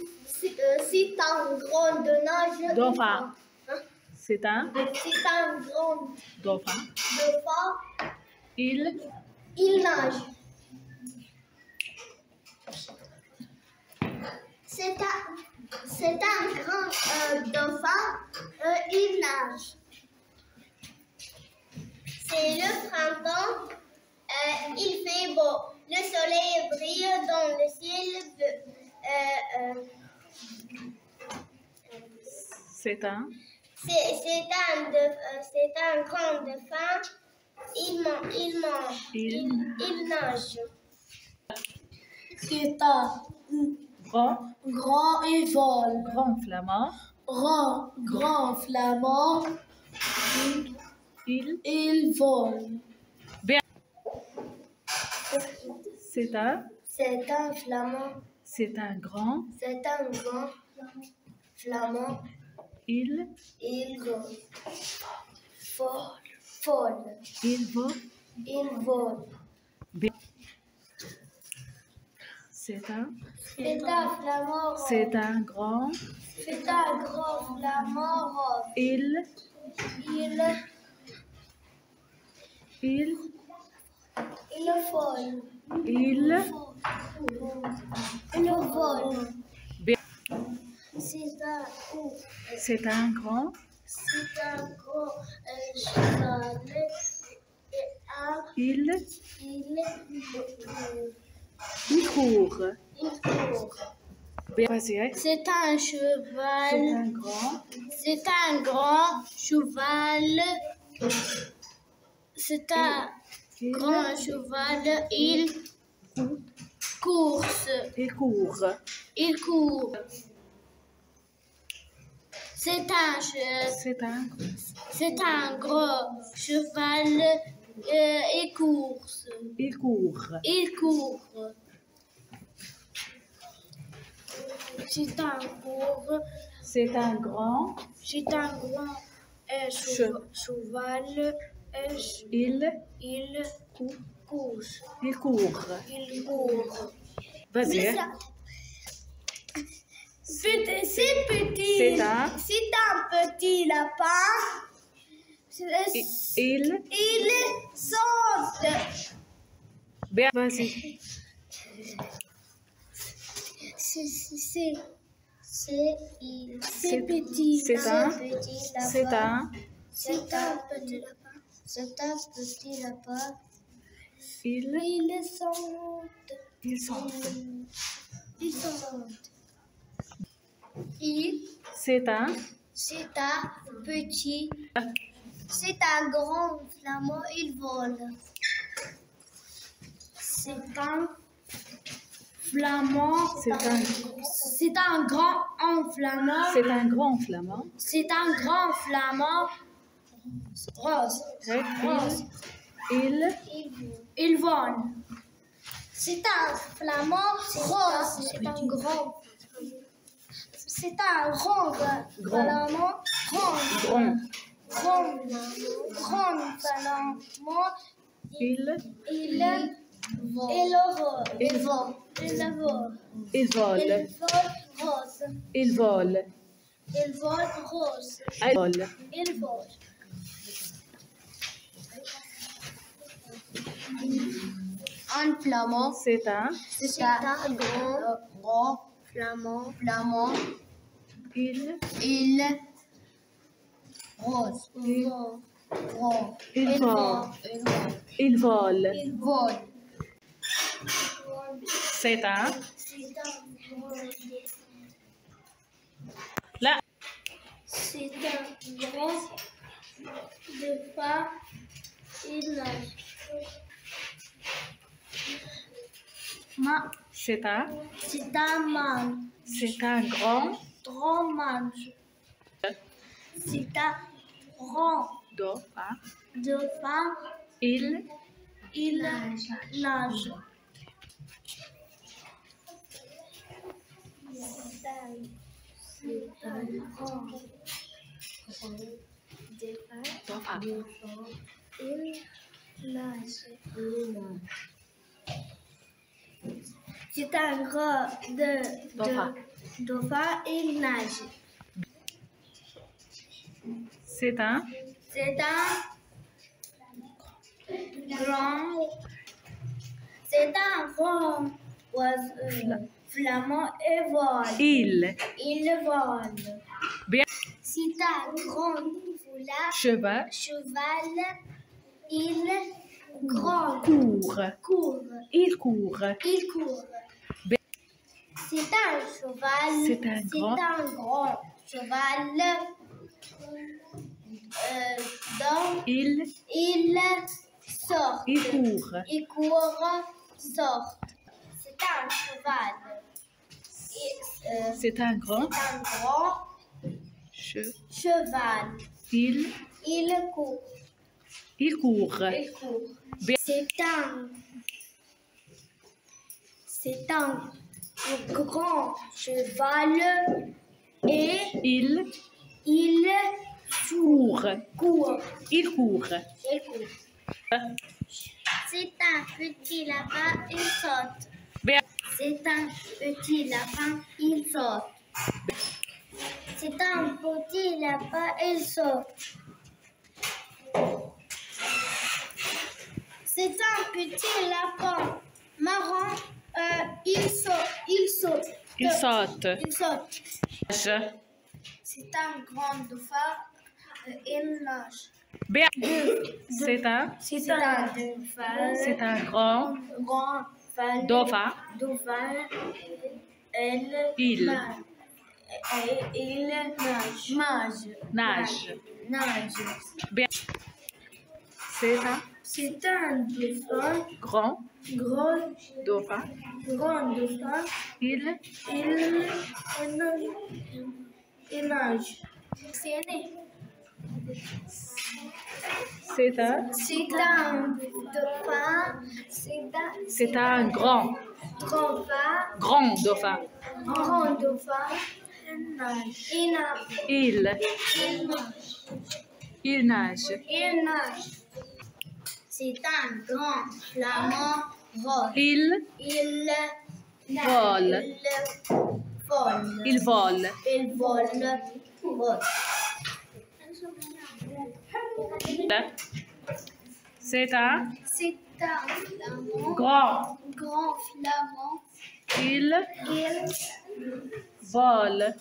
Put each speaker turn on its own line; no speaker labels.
C'est un grand nage.
Dauphin.
Hein?
C'est un
grand
dauphin.
dauphin.
Il
nage. C'est un grand dauphin. Il nage. C'est le printemps. Il fait beau. Le soleil brille dans le ciel bleu.
C'est un
grand dauphin. Il mange. Il nage. C'est un grand et vol.
Grand flamand.
Grand flamand. Il vole.
Bien. C'est un
flamand.
C'est un grand.
Flamand.
Il
vole.
Il
vole.
Bien. C'est un
flamand.
C'est un grand.
C'est un grand flamand rose.
Il
vole.
Bien.
C'est un
grand.
cheval.
Il court. Bien. Vas-y.
C'est un cheval.
C'est un grand.
C'est un grand cheval. C'est un grand cheval. Il court.
Il court.
C'est un gros cheval. Il court. C'est un court.
C'est un grand.
Cheval.
Il court. Vas-y.
C'est petit.
C'est un
petit lapin. Il saute.
Bien. Vas-y.
C'est petit.
C'est un
petit lapin.
Il
saute.
C'est un
petit. C'est un grand flamand. Il vole. C'est un flamand. C'est un grand flamand.
C'est un grand flamand.
C'est un grand flamand rose. Il vole. C'est un flamand rose. C'est un grand. C'est un grand flamand. Grand flamand.
Il vole.
Un flamand.
C'est un
grand flamand.
Il
Rose.
Il vole. C'est un là.
C'est un grand dauphin. Il nage.
C'est un
mâle.
C'est un grand
Mâle. C'est un grand dauphin.
Il
nage. C'est un grand dauphin. Il nage. C'est un gros dauphin. Dauphin, il nage.
C'est un
C'est un grand. C'est un grand oiseau. Flamand et vole. Il vole.
Bien.
C'est un grand foulard.
Cheval.
Il grand.
Court. Il court. Bien.
C'est un cheval.
C'est un grand
cheval. Donc,
Il
sort.
Il court.
Sort. C'est un cheval.
C'est un grand
Cheval.
Il
court.
Bien.
C'est un grand cheval et
il
court.
Il court.
C'est un petit lapin, il saute.
Bien.
C'est un petit lapin, il saute. C'est un petit lapin, il saute. C'est un petit lapin marron, il saute. C'est un grand dauphin, il nage.
Bien. C'est un grand dauphin. Il nage. Bien. C'est un grand dauphin. Il
nage.
C'est un
dauphin.
C'est un grand dauphin. Il nage.
C'est un grand flamand rose.
Il vole. C'est un
flamand.
grand
flamand.
Il vole.